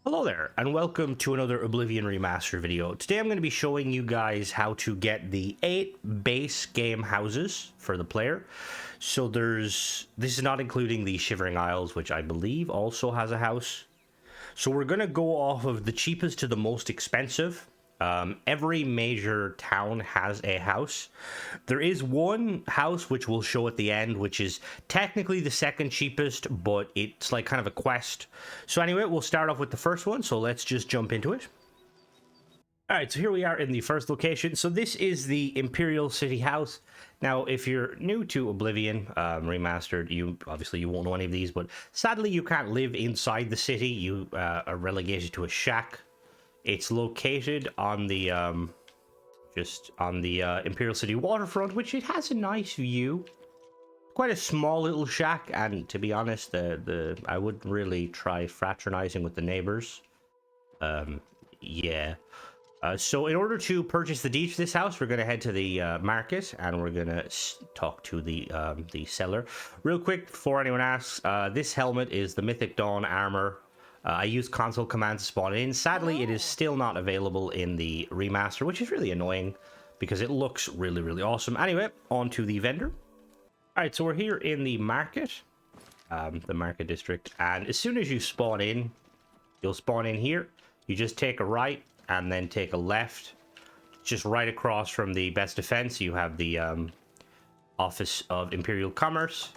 Hello there, and welcome to another Oblivion Remastered video. Today I'm going to be showing you guys how to get the 8 base game houses for the player. So this is not including the Shivering Isles, which I believe also has a house. So we're going to go off of the cheapest to the most expensive. Every major town has a house. There is one house which we'll show at the end, which is technically the second cheapest, but it's like kind of a quest. So anyway, we'll start off with the first one, so let's just jump into it. Alright, so here we are in the first location. So this is the Imperial City house. Now, if you're new to Oblivion Remastered, you won't know any of these, but sadly you can't live inside the city. You are relegated to a shack. It's located on the Imperial City waterfront, which it has a nice view. Quite a small little shack, and to be honest, I wouldn't really try fraternizing with the neighbors. Yeah. So in order to purchase the deeds for this house, we're going to head to the market, and we're going to talk to the seller. Real quick, before anyone asks, this helmet is the Mythic Dawn armor. I used console commands to spawn it in. Sadly, it is still not available in the remaster, which is really annoying because it looks really, really awesome. Anyway, on to the vendor. All right, so we're here in the market district, and as soon as you spawn in, you'll spawn in here. You just take a right and then take a left. Just right across from the best defense, you have the Office of Imperial Commerce.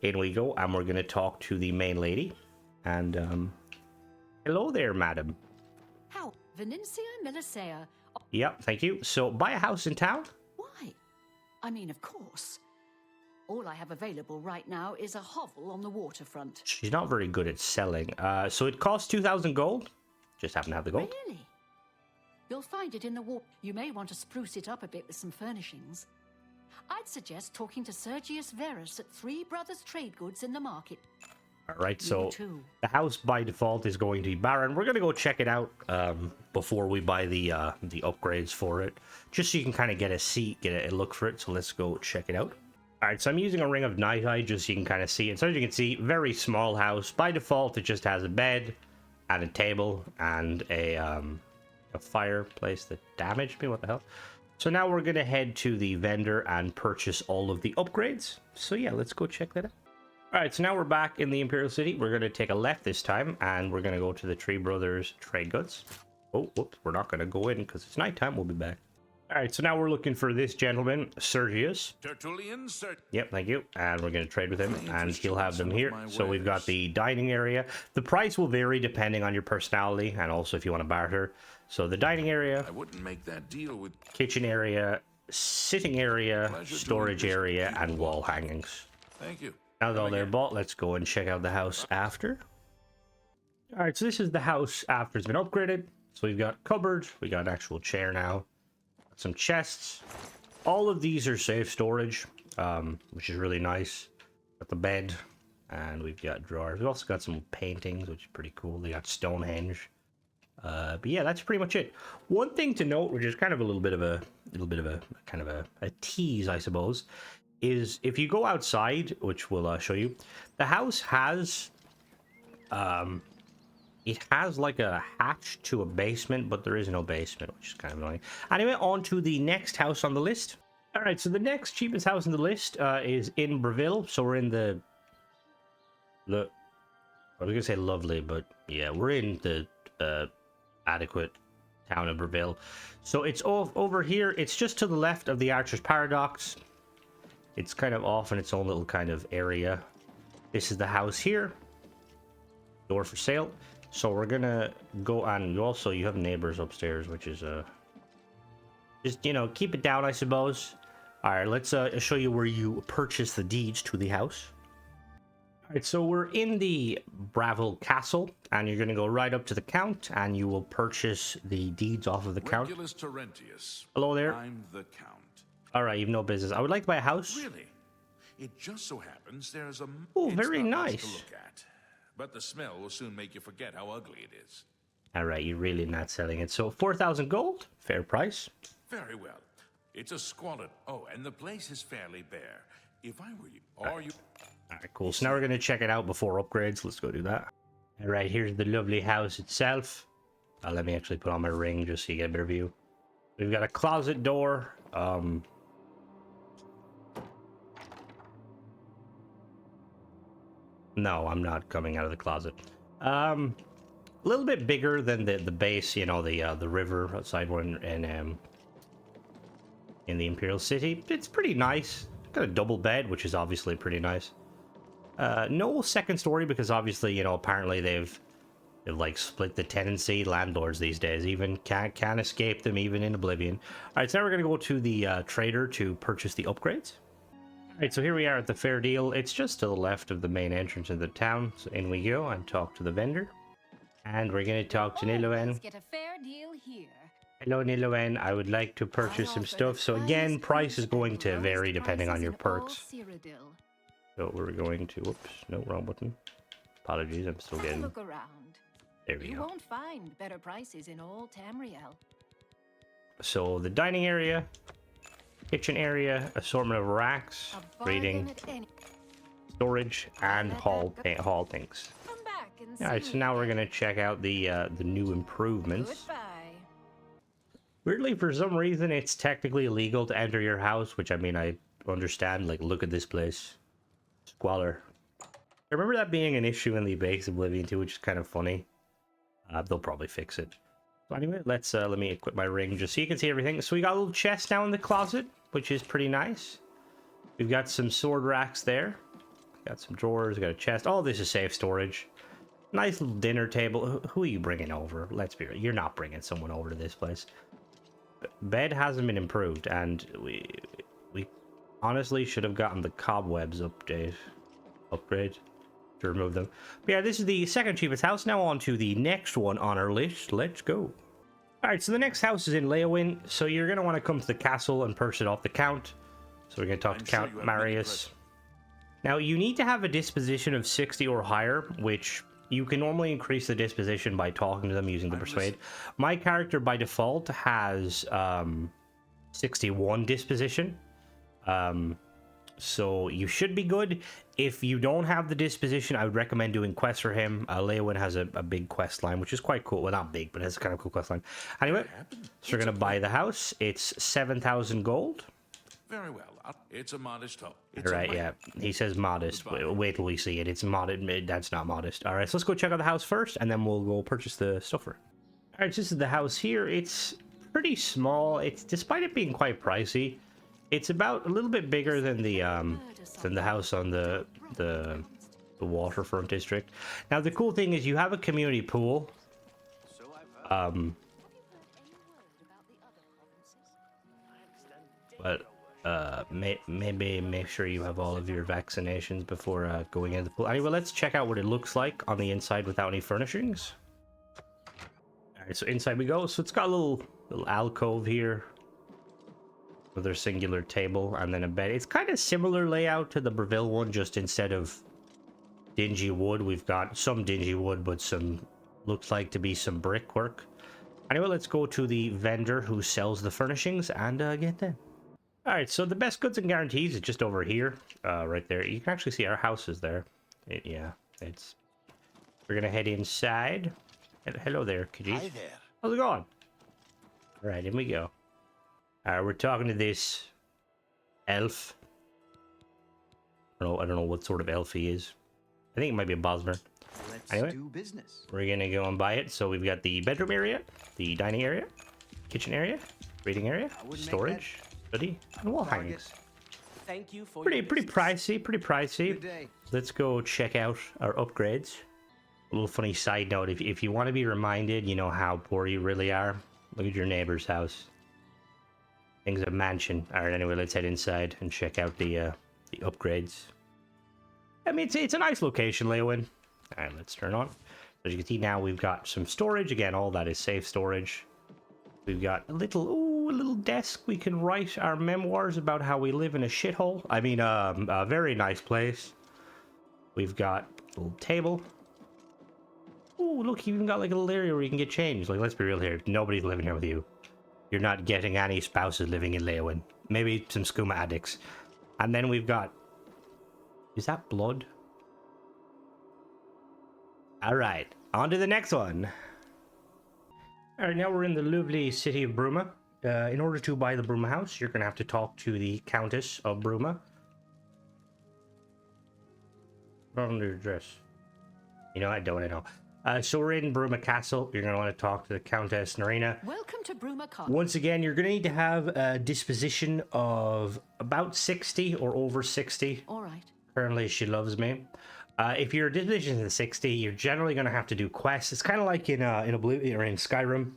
In we go, and we're going to talk to the main lady. And hello there, madam. How? Venencia Melisea. Yep, thank you. So, buy a house in town? Why? I mean, of course. All I have available right now is a hovel on the waterfront. She's not very good at selling. So it costs 2,000 gold. Just happen to have the gold. Really? You'll find it in the water. You may want to spruce it up a bit with some furnishings. I'd suggest talking to Sergius Verus at Three Brothers Trade Goods in the market. Alright, so the house by default is going to be barren. We're going to go check it out before we buy the upgrades for it. Just so you can kind of get a look for it. So let's go check it out. Alright, so I'm using a Ring of Night Eye just so you can kind of see it. So as you can see, very small house. By default, it just has a bed and a table and a fireplace that damaged me. What the hell? So now we're going to head to the vendor and purchase all of the upgrades. So yeah, let's go check that out. Alright, so now we're back in the Imperial City. We're going to take a left this time, and we're going to go to the Three Brothers Trade Goods. Oh, whoops, we're not going to go in because it's nighttime. We'll be back. Alright, so now we're looking for this gentleman, Sergius. Tertullian, sir. Yep, thank you. And we're going to trade with him, and he'll have them here. So we've got the dining area. The price will vary depending on your personality, and also if you want to barter. So the dining area, I wouldn't make that deal with kitchen area, sitting area, storage area, and wall hangings. Thank you. Now that all they're bought, let's go and check out the house after. Alright, so this is the house after it's been upgraded. So we've got cupboard, we got an actual chair now, some chests. All of these are safe storage, which is really nice. Got the bed, and we've got drawers. We've also got some paintings, which is pretty cool. They got Stonehenge. But yeah, that's pretty much it. One thing to note, which is kind of a little bit of a tease, I suppose, is if you go outside, which we'll show you, the house has it has like a hatch to a basement, but there is no basement, which is kind of annoying. Anyway, on to the next house on the list. All right, so the next cheapest house on the list is in Breville. So we're in the I was gonna say lovely, but yeah, we're in the adequate town of Breville. So it's over here. It's just to the left of the Archer's Paradox. It's kind of off in its own little kind of area. This is the house here. Door for sale. So we're gonna go, and you have neighbors upstairs, which is just, you know, keep it down, I suppose. All right, let's show you where you purchase the deeds to the house. All right, so we're in the Bravil Castle, and you're gonna go right up to the Count, and you will purchase the deeds off of the Count. Hello there. I'm the Count. All right, you've no business. I would like to buy a house. Really? It just so happens there's a... Oh, very nice. To look at, but the smell will soon make you forget how ugly it is. All right, you're really not selling it. So 4,000 gold, fair price. Very well. It's a squalid... Oh, and the place is fairly bare. If I were you... Or you... All right, cool. So now we're going to check it out before upgrades. Let's go do that. All right, here's the lovely house itself. Let me actually put on my ring just so you get a better view. We've got a closet door. No, I'm not coming out of the closet. A little bit bigger than the base, you know, the river outside one in the Imperial City. It's pretty nice. Got a double bed, which is obviously pretty nice. No second story because obviously, you know, apparently they've like split the tenancy. Landlords these days even can't escape them even in Oblivion. All right, so now we're gonna go to the trader to purchase the upgrades. All right, so here we are at the fair deal. It's just to the left of the main entrance of the town. So in we go and talk to the vendor. And we're going to talk to Leoin. Get a fair deal here. Hello, Leoin. I would like to purchase some stuff. So again, price is going to vary depending on your perks. So we're going to... Whoops, no, wrong button. Apologies, I'm still getting... Look around. There we You go. won't find better prices in all Tamriel. So the dining area, kitchen area, assortment of racks, A reading, bargain at any- storage, and hall things. Come back and All right, see so now me. we're gonna check out the new improvements. Goodbye. Weirdly, for some reason, it's technically illegal to enter your house, which I mean, I understand. Like, look at this place, squalor. I remember that being an issue in the base Oblivion 2, which is kind of funny. They'll probably fix it. So anyway, let's let me equip my ring just so you can see everything. So we got a little chest now in the closet, which is pretty nice. We've got some sword racks there. Got some drawers, got a chest. All this is safe storage. Nice little dinner table. Who are you bringing over? Let's be real. You're not bringing someone over to this place. Bed hasn't been improved, and we honestly should have gotten the cobwebs upgrade to remove them. But yeah, this is the second cheapest house. Now on to the next one on our list. Let's go. All right, so the next house is in Leoin. So you're going to want to come to the castle and purchase it off the Count. So we're going to talk to Count Marius. Now, you need to have a disposition of 60 or higher, which you can normally increase the disposition by talking to them using the Persuade. My character, by default, has 61 disposition. So you should be good. If you don't have the disposition, I would recommend doing quests for him. Leoin has a big quest line, which is quite cool. Well, not big, but it's kind of cool quest line. Anyway, so we're going to buy the house. It's 7,000 gold. Very well. It's a modest home. Right, yeah. He says modest. Wait till we see it. It's modest. That's not modest. All right, so let's go check out the house first, and then we'll go purchase the stuff for it. All right, so this is the house here. It's pretty small. It's, despite it being quite pricey, it's about a little bit bigger than the house on the waterfront district. Now, the cool thing is you have a community pool. But maybe make sure you have all of your vaccinations before going into the pool. Anyway, let's check out what it looks like on the inside without any furnishings. All right, so inside we go. So it's got a little alcove here with their singular table and then a bed. It's kind of similar layout to the Breville one, just instead of dingy wood, we've got some dingy wood, but some looks like to be some brickwork. Anyway, let's go to the vendor who sells the furnishings and get them. All right, so the best goods and guarantees is just over here, right there. You can actually see our house is there. We're gonna head inside. Hello there, Khajiit. Hi there. How's it going? All right, in we go. We're talking to this elf. I don't know what sort of elf he is. I think it might be a Bosmer. Let's Anyway. do business. We're gonna go and buy it. So we've got the bedroom area, the dining area, kitchen area, reading area, wouldn't make storage, study, and wall hangings. Thank you for Pretty your business. pricey, pretty pricey. Good day. Let's go check out our upgrades. A little funny side note: if you want to be reminded, you know how poor you really are, look at your neighbor's house. Thing's a mansion. All right, anyway, let's head inside and check out the upgrades. I mean, it's a nice location, Leoin. All right, let's turn on. As you can see now, we've got some storage. Again, all that is safe storage. We've got a little desk. We can write our memoirs about how we live in a shithole. I mean, a very nice place. We've got a little table. Oh, look, you even got like a little area where you can get changed. Like, let's be real here. Nobody's living here with you. You're not getting any spouses living in Leoin. Maybe some skooma addicts. And then we've got... Is that blood? All right, on to the next one. All right, now we're in the lovely city of Bumma. In order to buy the Bumma house, you're going to have to talk to the Countess of Bumma. On the address. You know, I don't want to know. So we're in Bumma Castle. You're going to want to talk to the Countess Narina. Welcome to Bruma Castle. Once again, you're going to need to have a disposition of about 60 or over 60. All right. Apparently, she loves me. If your disposition is 60, you're generally going to have to do quests. It's kind of like in Oblivion or in Skyrim,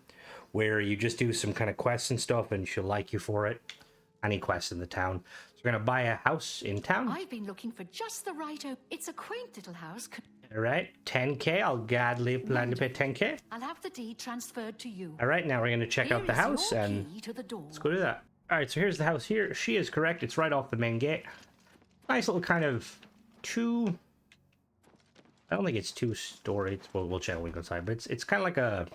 where you just do some kind of quests and stuff, and she'll like you for it. Any quest in the town. So we're going to buy a house in town. I've been looking for just the right It's a quaint little house. All right, 10k. I'll gladly plan to pay 10k. I'll have the deed transferred to you. All right, now we're going to check out the house and to the door. let's go do that. All right, so here's the house here. She is correct. It's right off the main gate. Nice little kind of two. I don't think it's two-story. We'll check when we go inside, but it's kind of like a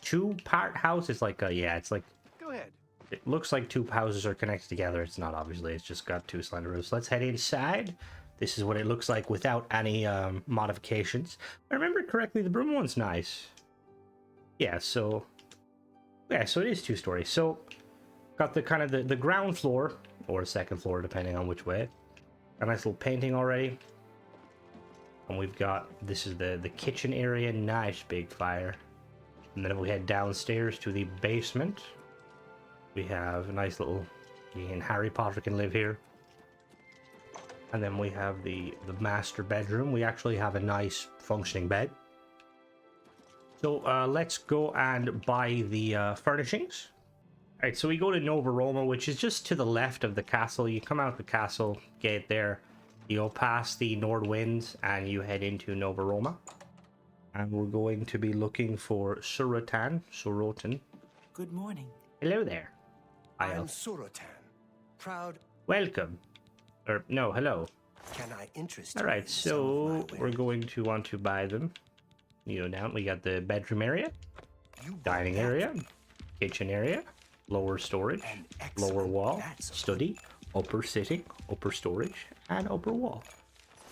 two-part house. It's like it's like. Go ahead. It looks like two houses are connected together. It's not, obviously. It's just got two slender roofs. Let's head inside. This is what it looks like without any modifications. If I remember correctly, the Bumma one's nice. Yeah, so it is two-story. So got the kind of the ground floor or second floor, depending on which way. A nice little painting already. And we've got, this is the kitchen area. Nice big fire. And then if we head downstairs to the basement, we have a nice little, and Harry Potter can live here. And then we have the master bedroom. We actually have a nice functioning bed. So let's go and buy the furnishings. All right, so we go to Nova Roma, which is just to the left of the castle. You come out the castle gate there, you go past the Nordwinds, and you head into Nova Roma. And we're going to be looking for Sorotan. Good morning. Hello there. I'm Sorotan. Proud. Welcome. Or, no, hello. Can I interest All you right, in some of so my we're wares? going to want to buy them. You go down. We got the bedroom area, You want dining that? area, kitchen area, lower storage, An excellent- lower wall, that's a- study, upper sitting, upper storage, and upper wall.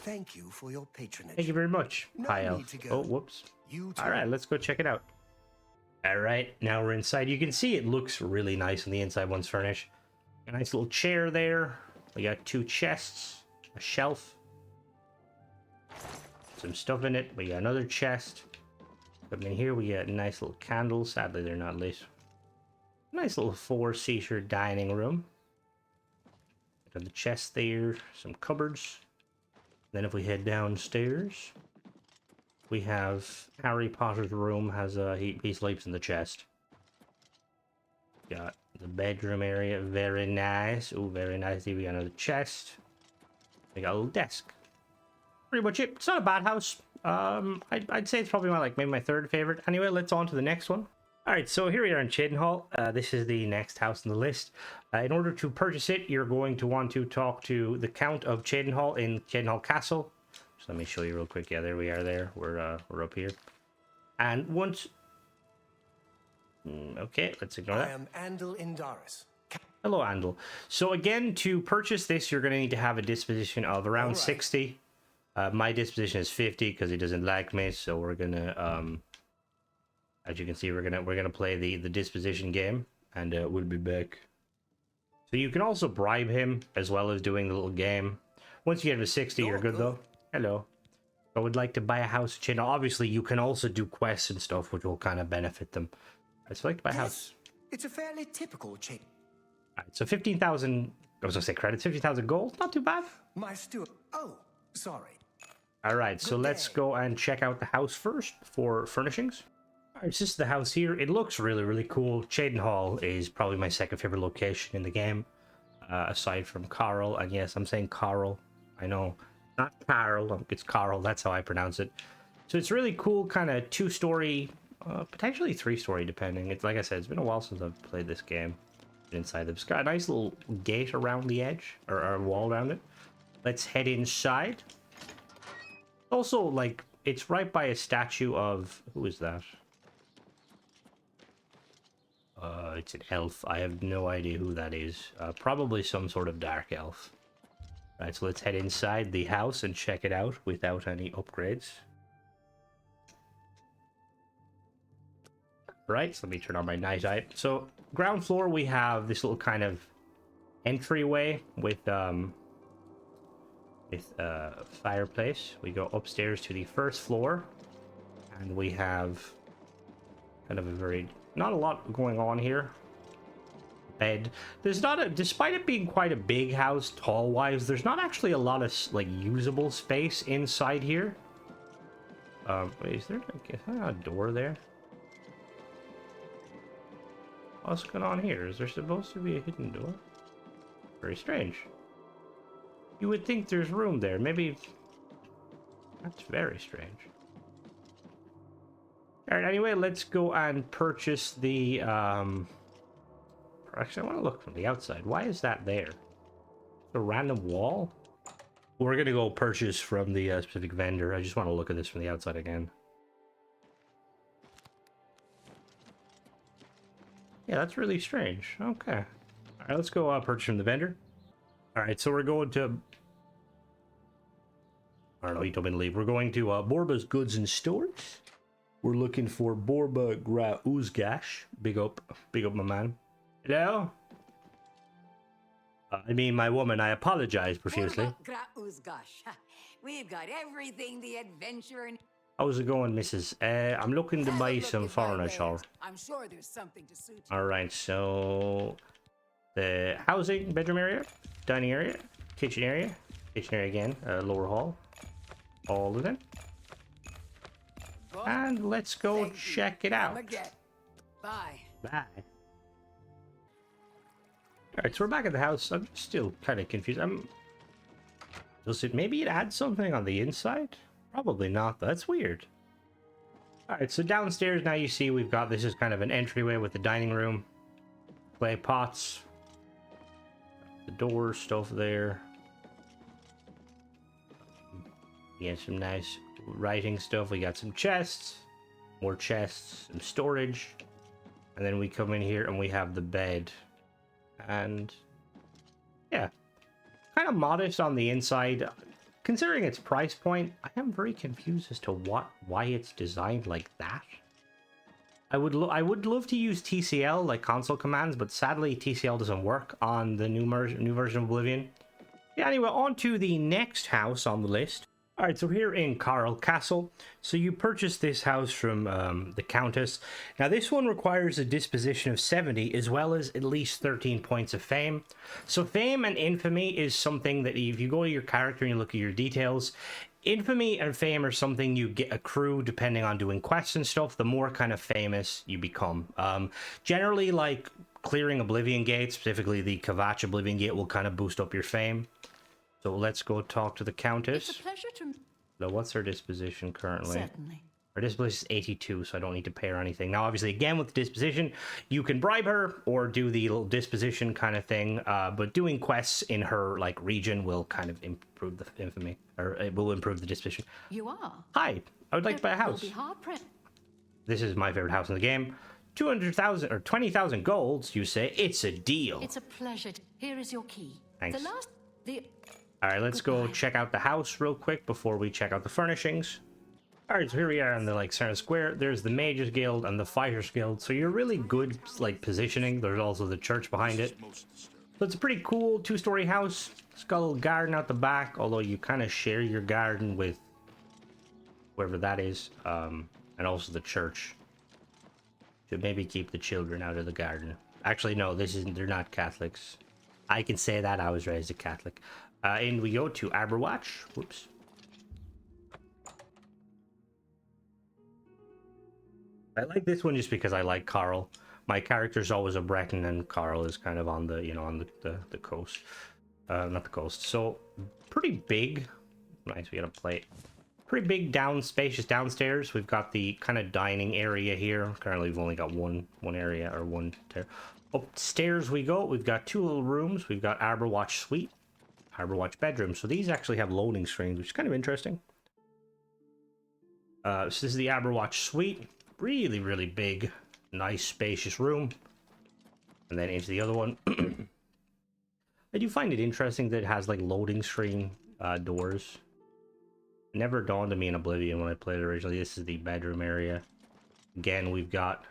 Thank you for your patronage. Thank you very much. No Hi, need elf. to go. Oh, whoops. You too. All right, let's go check it out. All right, now we're inside. You can see it looks really nice on the inside once furnished. A nice little chair there. We got two chests, a shelf, some stuff in it. We got another chest. Come in here, we got nice little candles. Sadly, they're not lit. Nice little four-seater dining room. Got the chest there, some cupboards. Then if we head downstairs, we have Harry Potter's room. Has a he sleeps in the chest. Got the bedroom area, very nice. Oh, very nice. Here we got another chest. We got a little desk. Pretty much it. It's not a bad house. I'd say it's probably maybe my third favorite. Anyway, let's on to the next one. All right, so here we are in Chaden Hall. This is the next house on the list. In order to purchase it, you're going to want to talk to the Count of Chaden Hall in Chaden Hall Castle. So let me show you real quick. Yeah, there we are. There, we're up here. And once, okay, let's ignore I that. am Andal Indaris. Hello, Andal. So again, to purchase this, you're going to need to have a disposition of around All right. 60. My disposition is 50 because he doesn't like me. So we're gonna, as you can see, we're gonna play the disposition game, and we'll be back. So you can also bribe him as well as doing the little game. Once you get to 60, you're good though. Hello. I would like to buy a house in Chaden. Obviously, you can also do quests and stuff, which will kind of benefit them. I'd like to buy a house. It's a fairly typical chain. All right, so 15,000. I was gonna say credits. 15,000 gold. Not too bad. My steward. Oh, sorry. All right, so Good let's day. go and check out the house first for furnishings. All right, so this is the house here. It looks really, really cool. Chaden Hall is probably my second favorite location in the game, aside from Carl. And yes, I'm saying Carl. I know, not Carl. It's Carl. That's how I pronounce it. So it's really cool, kind of two-story, potentially three-story, depending. It's like I said, it's been a while since I've played this game. Inside, it's got a nice little gate around the edge, or a wall around it. Let's head inside. Also, like, it's right by a statue of... Who is that? It's an elf. I have no idea who that is. Probably some sort of dark elf. Right, so let's head inside the house and check it out without any upgrades. Right, so let me turn on my night eye. So ground floor, we have this little kind of entryway with fireplace. We go upstairs to the first floor, and we have kind of a not a lot going on here. Bed. There's not a, despite it being quite a big house tall wise, there's not actually a lot of like usable space inside here. Is there a door there? What's going on here? Is there supposed to be a hidden door? Very strange. You would think there's room there. Maybe... That's very strange. Alright, anyway, let's go and purchase the... Actually, I want to look from the outside. Why is that there? A random wall? We're going to go purchase from the specific vendor. I just want to look at this from the outside again. Yeah, that's really strange. Okay. All right, let's go purchase from the vendor. All right, so we're going to... I don't know, he told me to leave. We're going to Borba's Goods and Stores. We're looking for Borba Gra Uzgash. Big up my man. Hello? I mean, my woman, I apologize profusely. Borba Gra Uzgash. We've got everything the adventurer... How's it going, Mrs.? I'm looking to buy some furniture. I'm sure there's something to suit you. All right, so the housing, bedroom area, dining area, kitchen area again, lower hall, all of them. Well, And let's go check it out. Bye. Bye. All right, so we're back at the house. I'm still kind of confused. Maybe it adds something on the inside? Probably not, though. That's weird. Alright, so downstairs now you see we've got, this is kind of an entryway with the dining room. Clay pots. The door, stuff there. We got some nice writing stuff. We got some chests. More chests. Some storage. And then we come in here and we have the bed. And... yeah. Kind of modest on the inside. Considering its price point, I am very confused as to why it's designed like that. I would love to use TCL, like console commands, but sadly TCL doesn't work on the new version of Oblivion. Yeah, anyway, on to the next house on the list. Alright, so here in Skrad Castle, so you purchase this house from the Countess. Now this one requires a disposition of 70 as well as at least 13 points of fame. So fame and infamy is something that if you go to your character and you look at your details, infamy and fame are something you get accrue depending on doing quests and stuff, the more kind of famous you become. Generally, like clearing Oblivion Gate, specifically the Kvatch Oblivion Gate, will kind of boost up your fame. So let's go talk to the Countess. It's a pleasure to... So what's her disposition currently? Certainly. Her disposition is 82, so I don't need to pay her anything. Now, obviously, again, with the disposition, you can bribe her or do the little disposition kind of thing. But doing quests in her like region will kind of improve the infamy, or it will improve the disposition. You are. Hi, I would like to buy a house. You'll be hard-pressed. This is my favorite house in the game. 200,000 or 20,000 golds, you say? It's a deal. It's a pleasure. Here is your key. Thanks. The All right, let's go check out the house real quick before we check out the furnishings. All right, so here we are in the like center square. There's the Mages Guild and the Fighters Guild. So you're really good like positioning. There's also the church behind it. So it's a pretty cool two-story house. It's got a little garden out the back, although you kind of share your garden with whoever that is, and also the church. Should maybe keep the children out of the garden. Actually, no, this isn't. They're not Catholics. I can say that I was raised a Catholic. And we go to Aberwatch. Whoops. I like this one just because I like Carl. My character's always a Breton, and Carl is kind of on the, you know, on the coast. Not the coast. So, pretty big. Nice, we got a plate. Pretty big spacious downstairs. We've got the kind of dining area here. Currently, we've only got one area, or one there. Upstairs we go. We've got two little rooms. We've got Aberwatch Suite, Aberwatch Bedroom. So these actually have loading screens, which is kind of interesting. So this is the Aberwatch Suite. Really, really big, nice, spacious room. And then into the other one. I do find it interesting that it has like loading screen doors. It never dawned on me in Oblivion when I played it originally. This is the bedroom area. Again, we've got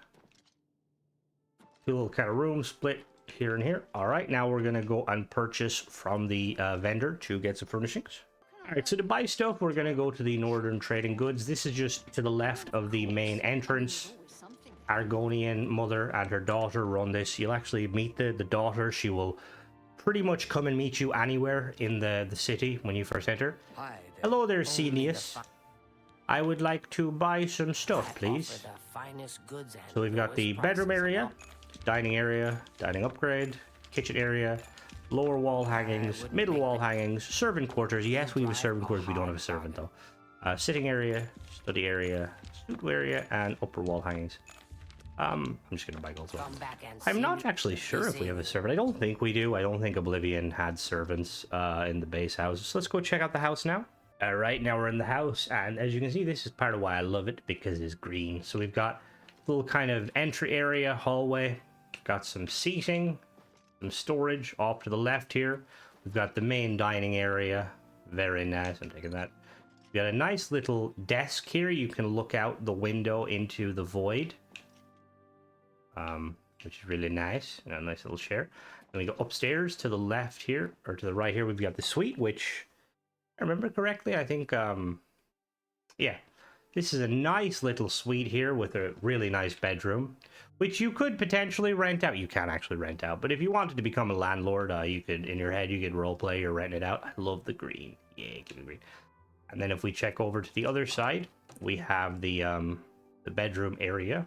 Two little kind of rooms split here and here. All right, now we're gonna go and purchase from the vendor to get some furnishings. All right, so to buy stuff, we're gonna go to the Northern Trading Goods. This is just to the left of the main entrance. Argonian mother and her daughter run this. You'll actually meet the daughter. She will pretty much come and meet you anywhere in the city when you first enter. Hi there. Hello there, Only Cenius. the I would like to buy some stuff, please. So we've got the bedroom area, dining area, dining upgrade, kitchen area, lower wall hangings, middle wall hangings, servant quarters. Yes, we have a servant quarters. We don't have a servant though. Sitting area, study area, studio area, and upper wall hangings. I'm just gonna buy gold. I'm not actually sure if we have a servant. I don't think we do. I don't think Oblivion had servants in the base house. So let's go check out the house now. All right, now we're in the house, and as you can see, this is part of why I love it, because it's green. So we've got a little kind of entry area, hallway, got some seating, some storage off to the left here. We've got the main dining area, very nice. I'm taking that. We've got a nice little desk here. You can look out the window into the void. Which is really nice, and a nice little chair. Then we go upstairs to the left here, or to the right here, we've got the suite, which, if I remember correctly, I think, yeah, this is a nice little suite here with a really nice bedroom, which you could potentially rent out. You can actually rent out, but if you wanted to become a landlord, you could, in your head, you could roleplay or rent it out. I love the green. Yeah, give me green. And then if we check over to the other side, we have the bedroom area,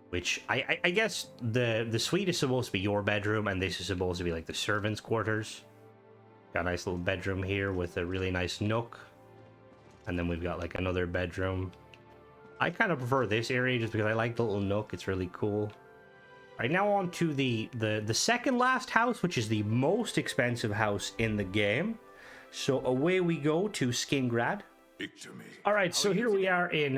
which I guess the suite is supposed to be your bedroom, and this is supposed to be like the servants' quarters. Got a nice little bedroom here with a really nice nook, and then we've got like another bedroom. I kind of prefer this area just because I like the little nook. It's really cool. Right, now on to the second last house, which is the most expensive house in the game. So away we go to Skrad. All right, so here we are in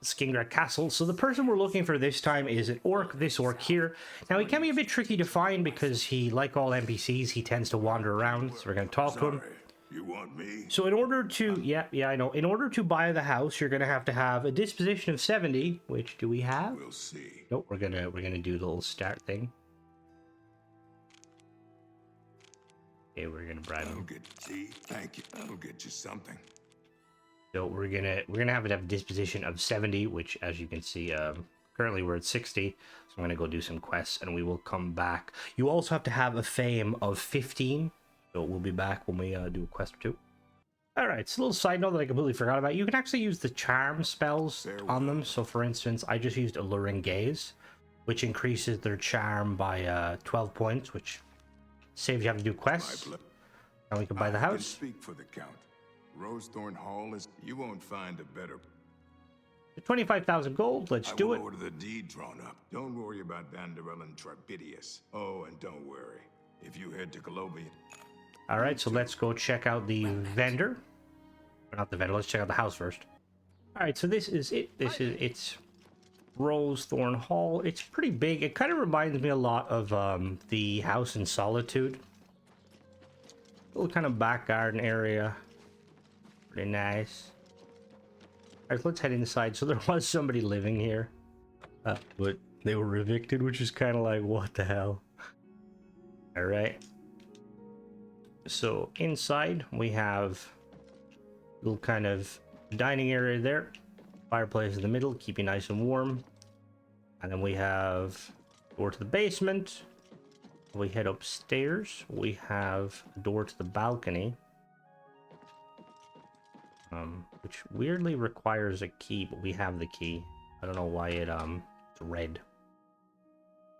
Skrad Castle. So the person we're looking for this time is an orc, this orc here. Now, he can be a bit tricky to find because he, like all NPCs, he tends to wander around. So we're going to talk to him. You want me? So in order to, yeah, I know. In order to buy the house, you're going to have a disposition of 70, which do we have? We'll see. Nope, we're gonna do the little start thing. Okay, we're gonna bribe him. Thank you. I'll get you something. So we're gonna have it have a disposition of 70, which, as you can see, currently we're at 60. So I'm gonna go do some quests, and we will come back. You also have to have a fame of 15. So we'll be back when we do a quest or two. All right, so a little side note that I completely forgot about. You can actually use the charm spells on them. So for instance, I just used Alluring Gaze, which increases their charm by 12 points, which saves you having to do quests. And we can buy the house. Speak for the Count. Thorn Hall is. You won't find a better. 25,000 gold. Let's do it. Order the deed drawn up. Don't worry about Vanderell and Trapidius. Oh, and don't worry. If you head to Oblivion. All right, so let's go check out the vendor. Or not the vendor. Let's check out the house first. All right, so this is it. It's Thorn Hall. It's pretty big. It kind of reminds me a lot of the house in Solitude. Little kind of back garden area. Pretty nice. All right, let's head inside. So there was somebody living here, but they were evicted, which is kind of like, what the hell? All right. So inside we have a little kind of dining area there, fireplace in the middle, keep you nice and warm, and then we have door to the basement. We head upstairs. We have a door to the balcony, which weirdly requires a key, but we have the key. I don't know why it's red.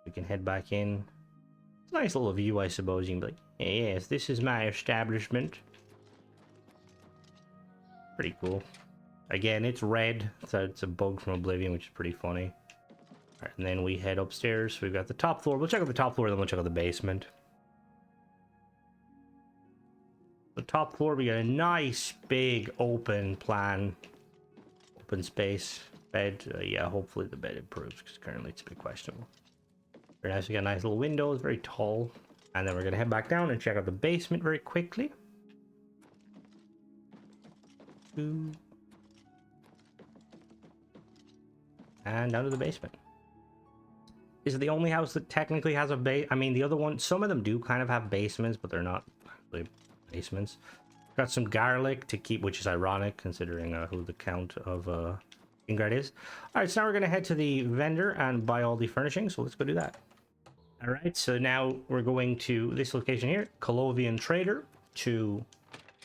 We can head back in. It's a nice little view, I suppose. You can be like, hey, yes, this is my establishment. Pretty cool. Again, it's red, so it's a bug from Oblivion, which is pretty funny. All right, and then we head upstairs. We've got the top floor. We'll check out the top floor, then we'll check out the basement. The top floor, we got a nice big open plan, open space bed. Yeah, hopefully the bed improves because currently it's a bit questionable. Very nice. We got a nice little window. It's very tall. And then we're gonna head back down and check out the basement very quickly. And down to the basement. is the only house that technically has a base. I mean, the other one, some of them do kind of have basements, but they're not really basements. Got some garlic to keep, which is ironic considering who the Count of Ingrid is. All right, so now we're going to head to the vendor and buy all the furnishings, so let's go do that. All right, so now we're going to this location here, Colovian Trader, to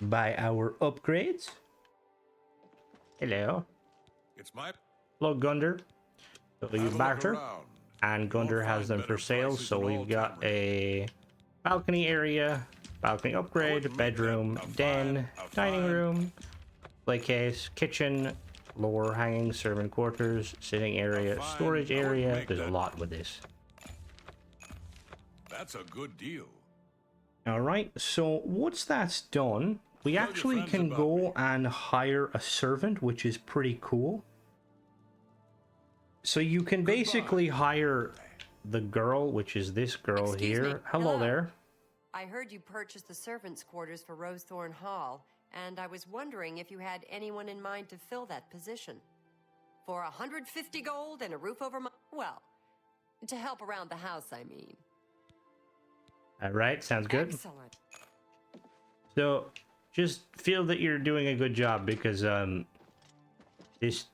buy our upgrades. Hello. It's my Hello, Gunder. So you Have a look barter, around. and Gunder You'll has find them for better sale. prices So in we've all got Tamriel. a balcony area, balcony upgrade, make bedroom, that a den, fine- dining room, play case, kitchen, lower hanging servant quarters, sitting area, fine- storage I would area. make There's a that- lot with this. That's a good deal. All right, so once that's done, we Tell your actually friends can about go me. and hire a servant, which is pretty cool. So you can basically hire the girl, which is this girl Excuse here. me. Hello Hello. there. I heard you purchased the servants' quarters for Thorn Hall, and I was wondering if you had anyone in mind to fill that position. For 150 gold and a roof over my... Well, to help around the house, I mean. All right, sounds good. Excellent. So just feel that you're doing a good job because this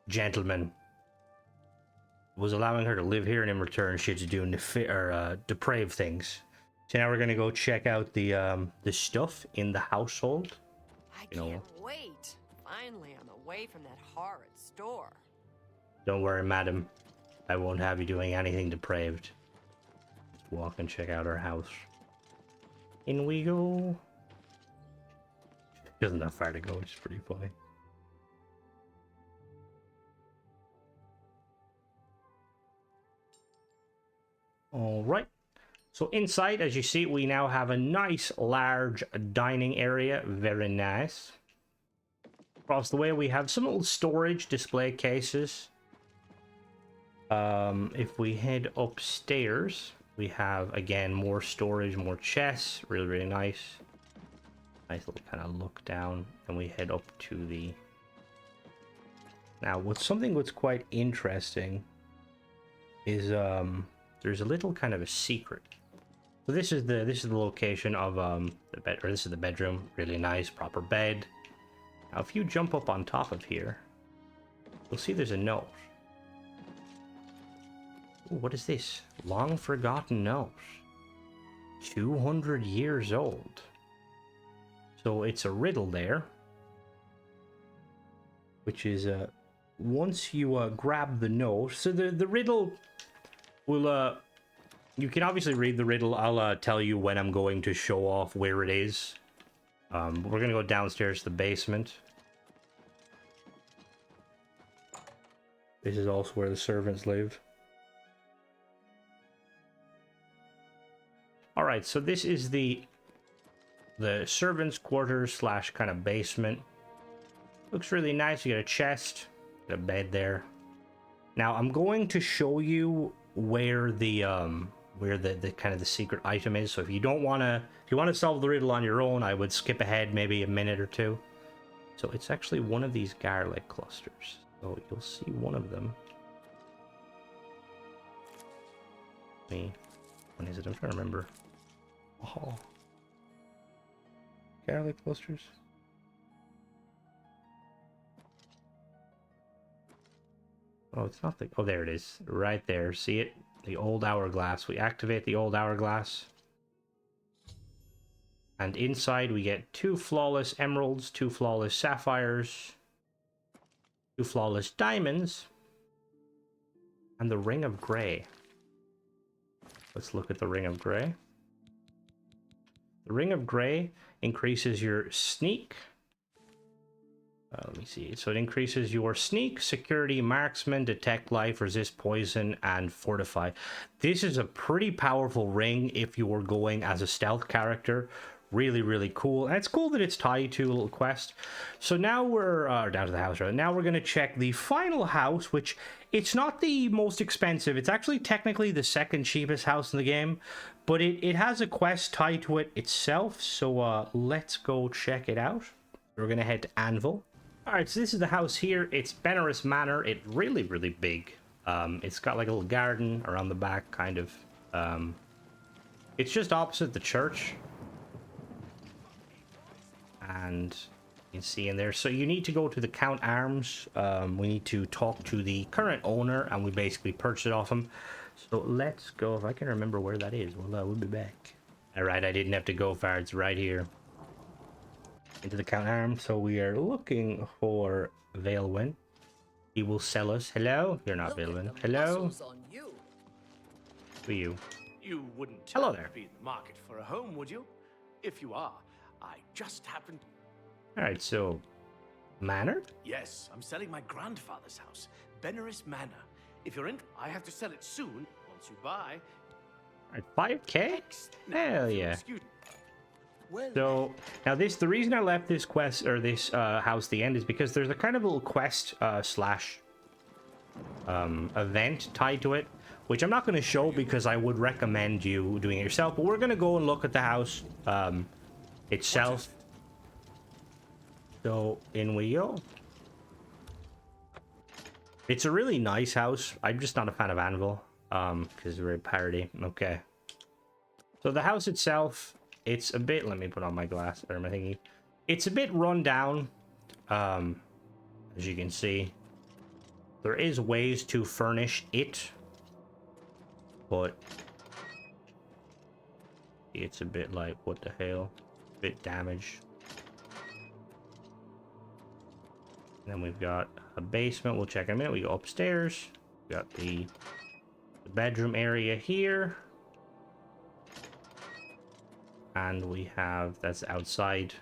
gentleman was allowing her to live here, and in return she's doing depraved things. So now we're gonna go check out the stuff in the household. I You know. can't wait. Finally, I'm away from that horrid store. Don't worry, madam. I won't have you doing anything depraved. Just walk and check out our house. In we go. Isn't that far to go, which is pretty funny. All right. So inside, as you see, we now have a nice large dining area. Very nice. Across the way, we have some little storage display cases. If we head upstairs, we have, again, more storage, more chests. Really, really nice. Nice little kind of look down. And we head up to the... Now, what's quite interesting is there's a little kind of a secret. So this is the location of the bed, or this is the bedroom. Really nice, proper bed. Now, if you jump up on top of here, you'll see there's a note. Ooh, what is this? Long forgotten note. 200 years old. So it's a riddle there, which is once you grab the note. So the riddle will you can obviously read the riddle. I'll tell you when I'm going to show off where it is. We're gonna go downstairs to the basement. This is also where the servants live. All right, so this is the servants' quarters slash kind of basement. Looks really nice. You got a chest, got a bed there. Now I'm going to show you where the kind of the secret item is. So if you want to solve the riddle on your own, I would skip ahead maybe a minute or two. So it's actually one of these garlic clusters. So you'll see one of them. When is it? I'm trying to remember. Oh. Garlic clusters. Oh, it's not the... Oh, there it is. Right there. See it? The old hourglass. We activate the old hourglass. And inside we get 2 flawless emeralds, 2 flawless sapphires, 2 flawless diamonds, and the Ring of Grey. Let's look at the Ring of Grey. The Ring of Grey increases your sneak. Let me see. So it increases your sneak, security, marksman, detect life, resist poison, and fortify. This is a pretty powerful ring if you were going as a stealth character. Really, really cool. And it's cool that it's tied to a little quest. So now we're down to the house, right? Now we're going to check the final house, which it's not the most expensive. It's actually technically the second cheapest house in the game, but it has a quest tied to it itself. So let's go check it out. We're going to head to Anvil. All right, so this is the house here. It's Benerous Manor. It's really, really big. It's got like a little garden around the back, kind of. It's just opposite the church. And you can see in there. So you need to go to the Count Arms. We need to talk to the current owner, and we basically purchase it off him. So let's go. If I can remember where that is, well, we'll be back. All right, I didn't have to go far. It's right here. Into the Count Arms. So we are looking for Leoin. He will sell us. Hello? You're not Leoin. Hello? Who are you? You wouldn't Hello there. be in the market for a home, would you? If you are, I just happened... All right, so Manor? Yes, I'm selling my grandfather's house, Benerous Manor. If you're in, I have to sell it soon. Once you buy... All right, 5K? Hell yeah. Well, So now the reason I left this quest or this house at the end is because there's a kind of little quest slash event tied to it, which I'm not going to show because I would recommend you doing it yourself. But we're going to go and look at the house itself. So in we go. It's a really nice house. I'm just not a fan of Anvil because we're a parody. Okay. So the house itself, it's a bit, let me put on my glass or my thingy. It's a bit run down, as you can see. There is ways to furnish it, but it's a bit like, what the hell? A bit damaged. And then we've got a basement. We'll check in a minute. We go upstairs. We got the bedroom area here. And we have, that's outside.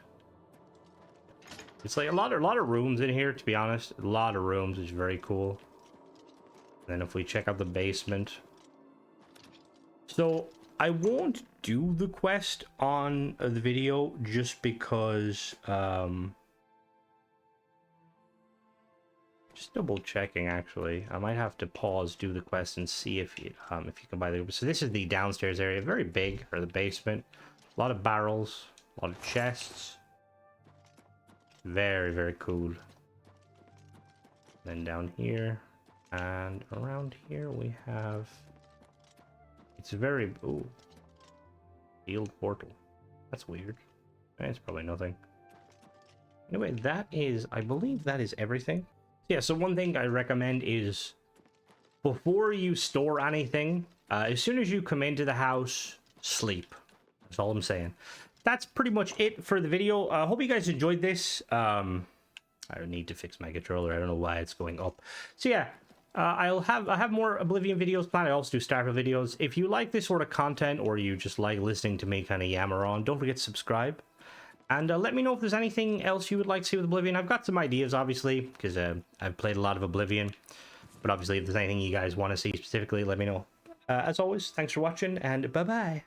It's like a lot of rooms in here, to be honest. A lot of rooms, which is very cool. And then if we check out the basement. So I won't do the quest on the video just because just double checking, actually. I might have to pause, do the quest, and see if you can buy the... So this is the downstairs area, very big, or the basement. A lot of barrels, a lot of chests. Very, very cool. Then down here and around here we have... It's very... Ooh. Sealed portal. That's weird. It's probably nothing. Anyway, that is... I believe that is everything. Yeah, so one thing I recommend is before you store anything, as soon as you come into the house, sleep. That's all I'm saying. That's pretty much it for the video. I hope you guys enjoyed this. I need to fix my controller. I don't know why it's going up. So yeah, I have more Oblivion videos planned. I also do Starfield videos. If you like this sort of content, or you just like listening to me kind of yammer on, don't forget to subscribe. And let me know if there's anything else you would like to see with Oblivion. I've got some ideas, obviously, because I've played a lot of Oblivion. But obviously, if there's anything you guys want to see specifically, let me know. As always, thanks for watching, and bye-bye.